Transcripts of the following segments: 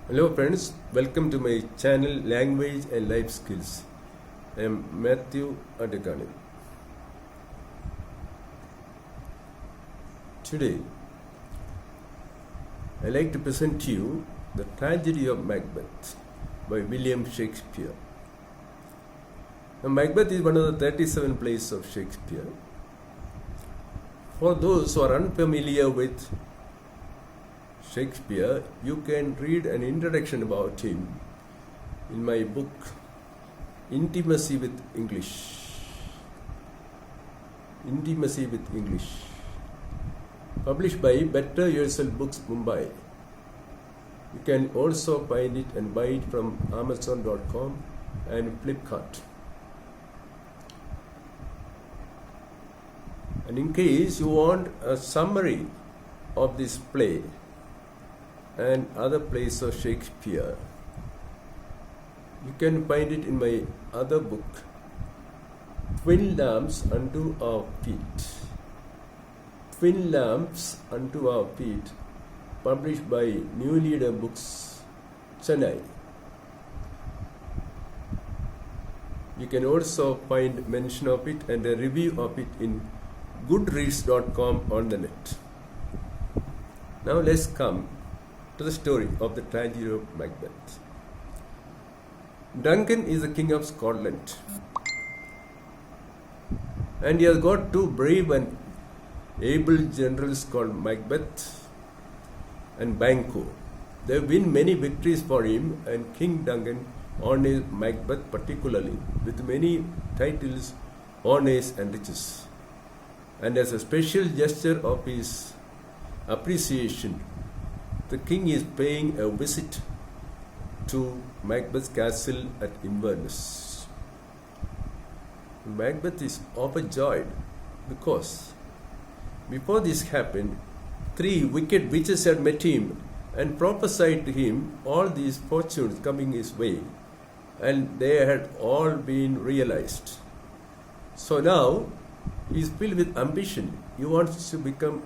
Hello friends, welcome to my channel Language and Life Skills. I am Matthew Adekani. Today, I like to present to you the Tragedy of Macbeth by William Shakespeare. Now, Macbeth is one of the 37 plays of Shakespeare. For those who are unfamiliar with Shakespeare, you can read an introduction about him in my book Intimacy with English. Intimacy with English, published by Better Yourself Books, Mumbai. You can also find it and buy it from Amazon.com and Flipkart. And in case you want a summary of this play and other plays of Shakespeare, you can find it in my other book, Twin Lamps Unto Our Feet. Twin Lamps Unto Our Feet, published by New Leader Books, Chennai. You can also find mention of it and a review of it in goodreads.com on the net. Now let's come to the story of the Tragedy of Macbeth. Duncan is the king of Scotland, and he has got two brave and able generals called Macbeth and Bangos. They win many victories for him, and King Duncan honors Macbeth particularly with many titles, honors and riches. And as a special gesture of his appreciation, the king is paying a visit to Macbeth's castle at Inverness. Macbeth is overjoyed because before this happened, three wicked witches had met him and prophesied to him all these fortunes coming his way, and they had all been realized. So now he is filled with ambition. He wants to become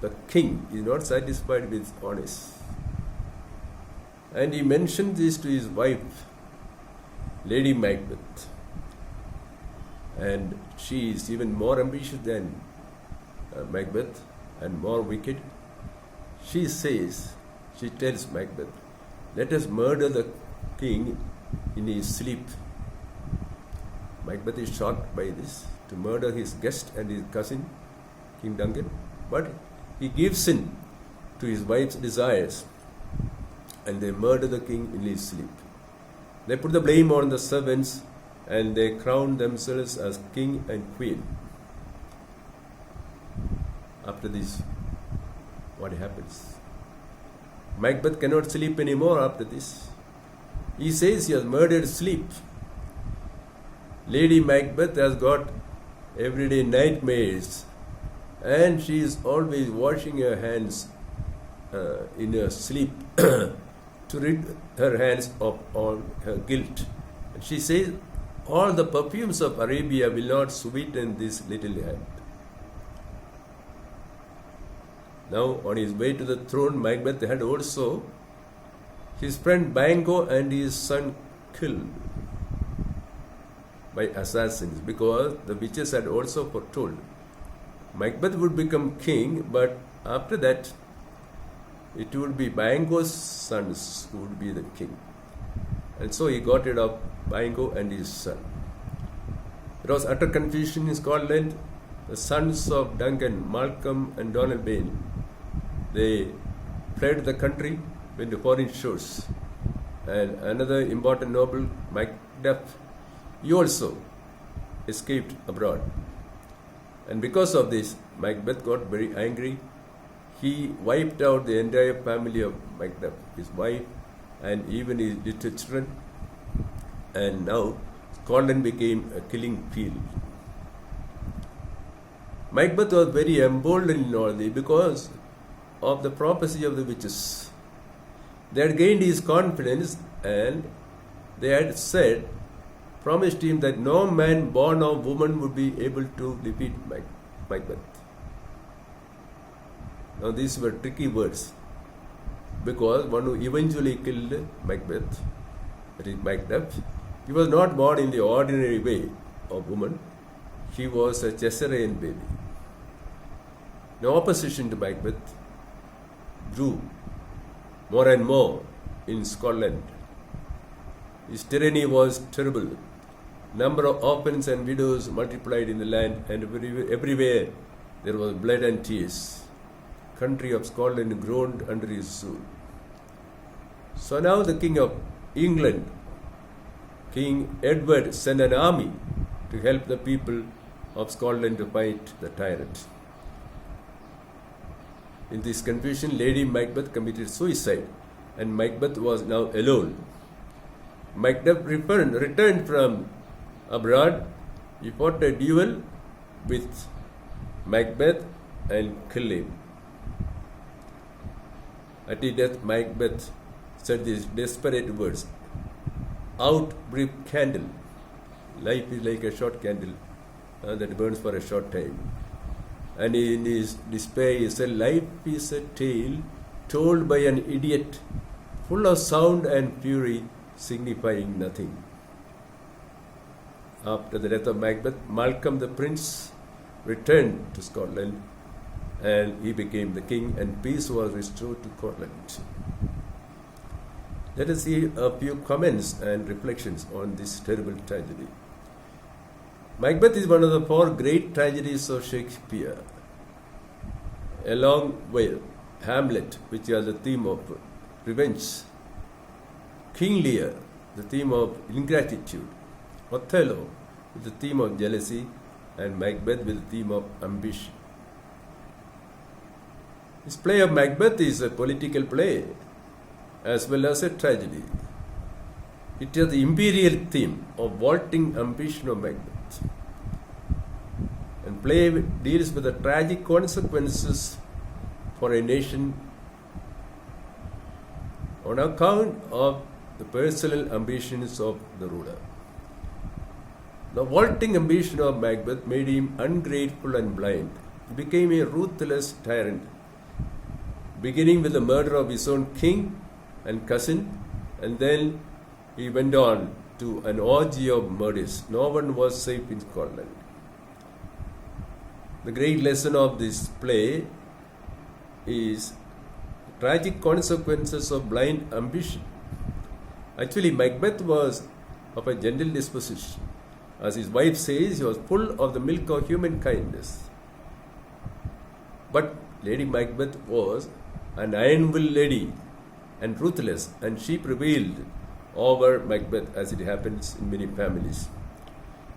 the king. He is not satisfied with honors. And he mentioned this to his wife, Lady Macbeth. And she is even more ambitious than Macbeth and more wicked. She tells Macbeth, let us murder the king in his sleep. Macbeth is shocked by this, to murder his guest and his cousin, King Duncan. But he gives in to his wife's desires, and they murder the king in his sleep. They put the blame on the servants, and they crown themselves as king and queen. After this, what happens? Macbeth cannot sleep anymore after this. He says he has murdered sleep. Lady Macbeth has got everyday nightmares, and she is always washing her hands in her sleep to rid her hands of all her guilt. And she says, all the perfumes of Arabia will not sweeten this little hand. Now, on his way to the throne, Macbeth had also his friend Bangos and his son killed by assassins, because the witches had also foretold Macbeth would become king, but after that it would be Bangos' sons who would be the king. And so he got rid of Bangos and his son. There was utter confusion in Scotland. The sons of Duncan, Malcolm and Donalbain, they fled the country, went to foreign shores. And another important noble, Macduff, he also escaped abroad. And because of this, Macbeth got very angry. He wiped out the entire family of Macduff, his wife, and even his little children. And now Scotland became a killing field. Macbeth was very emboldened in all this because of the prophecy of the witches. They had gained his confidence, and they had promised him that no man born of woman would be able to defeat Macbeth. Now these were tricky words. because one who eventually killed Macbeth, that is Macduff, he was not born in the ordinary way of woman. He was a Caesarean baby. The opposition to Macbeth grew more and more in Scotland. His tyranny was terrible. Number of orphans and widows multiplied in the land, and everywhere there was blood and tears. Country of Scotland groaned under his rule. So now the King of England, King Edward, sent an army to help the people of Scotland to fight the tyrant. In this confusion, Lady Macbeth committed suicide, and Macbeth was now alone. Macduff returned from abroad. He fought a duel with Macbeth and killed him. At his death, Macbeth said these desperate words, "Out, brief candle. Life is like a short candle that burns for a short time." And in his despair, he said, "Life is a tale told by an idiot, full of sound and fury, signifying nothing." After the death of Macbeth, Malcolm the Prince returned to Scotland, and he became the king, and peace was restored to Scotland. Let us see a few comments and reflections on this terrible tragedy. Macbeth is one of the 4 great tragedies of Shakespeare, along with Hamlet, which has the theme of revenge, King Lear, the theme of ingratitude, Othello, with the theme of jealousy, and Macbeth with the theme of ambition. This play of Macbeth is a political play as well as a tragedy. It has the imperial theme of vaulting ambition of Macbeth. And play deals with the tragic consequences for a nation on account of the personal ambitions of the ruler. The vaulting ambition of Macbeth made him ungrateful and blind. He became a ruthless tyrant, beginning with the murder of his own king and cousin, and then he went on to an orgy of murders. No one was safe in Scotland. The great lesson of this play is tragic consequences of blind ambition. Actually, Macbeth was of a gentle disposition. As his wife says, he was full of the milk of human kindness. But Lady Macbeth was an iron-willed lady and ruthless, and she prevailed over Macbeth, as it happens in many families.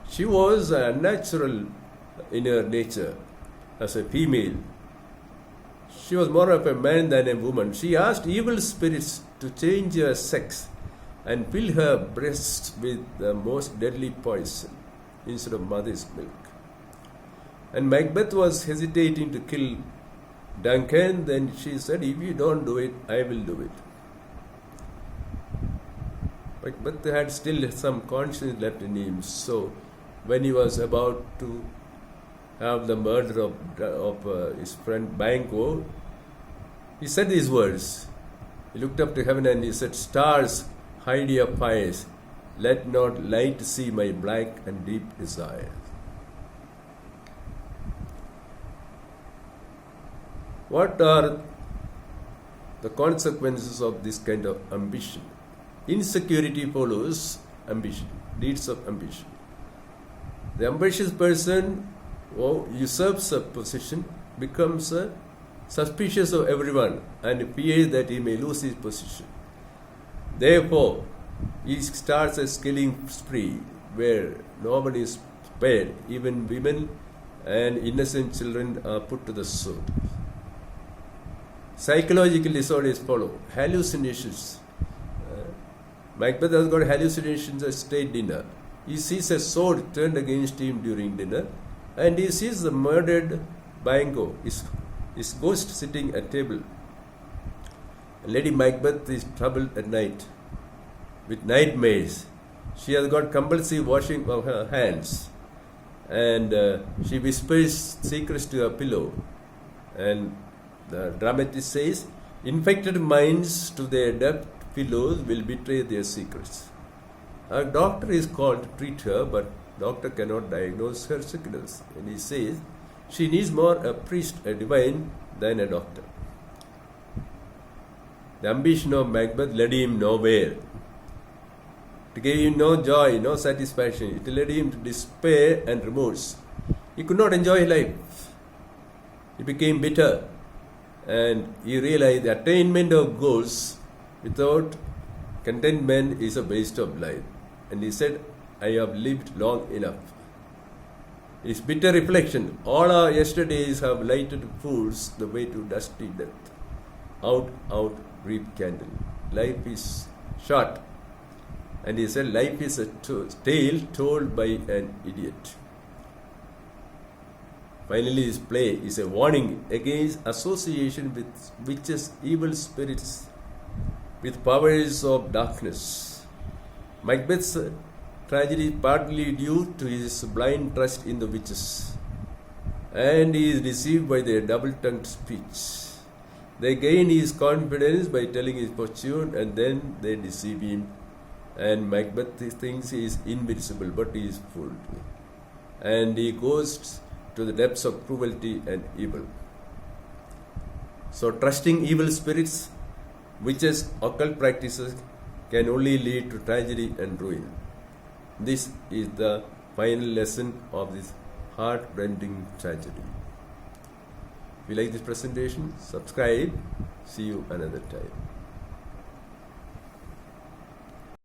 She was unnatural in her nature as a female. She was more of a man than a woman. She asked evil spirits to change her sex and fill her breasts with the most deadly poison instead of mother's milk. And Macbeth was hesitating to kill Duncan. Then she said, "If you don't do it, I will do it." Macbeth had still some conscience left in him. So when he was about to have the murder of his friend Bangos, he said these words. He looked up to heaven and he said, "Stars, hide your fires. Let not light see my black and deep desire." What are the consequences of this kind of ambition? Insecurity follows ambition, deeds of ambition. The ambitious person who usurps a position becomes suspicious of everyone and fears that he may lose his position. Therefore, he starts a killing spree where no one is spared. Even women and innocent children are put to the sword. Psychological disorders follow. Hallucinations. Macbeth has got hallucinations at state dinner. He sees a sword turned against him during dinner, and he sees the murdered Bangos, his ghost sitting at table. Lady Macbeth is troubled at night with nightmares. She has got compulsive washing of her hands, and she whispers secrets to her pillow. And the dramatist says, Infected minds to their deaf pillows will betray their secrets. A doctor is called to treat her, but doctor cannot diagnose her sickness. And he says she needs more a priest, a divine, than a doctor. The ambition of Macbeth led him nowhere. It gave him no joy, no satisfaction. It led him to despair and remorse. He could not enjoy life. He became bitter, and he realized the attainment of goals without contentment is a waste of life. And he said, I have lived long enough. His bitter reflection, all our yesterdays have lighted fools the way to dusty death. Out, out, reap candle. Life is short. And he said, life is a tale told by an idiot. Finally, his play is a warning against association with witches, evil spirits, with powers of darkness. Macbeth's tragedy is partly due to his blind trust in the witches, and he is deceived by their double-tongued speech. They gain his confidence by telling his fortune, and then they deceive him, and Macbeth thinks he is invincible, but he is fooled. And he goes to the depths of cruelty and evil. So trusting evil spirits, witches, occult practices can only lead to tragedy and ruin. This is the final lesson of this heart-rending tragedy. If you like this presentation, subscribe. See you another time.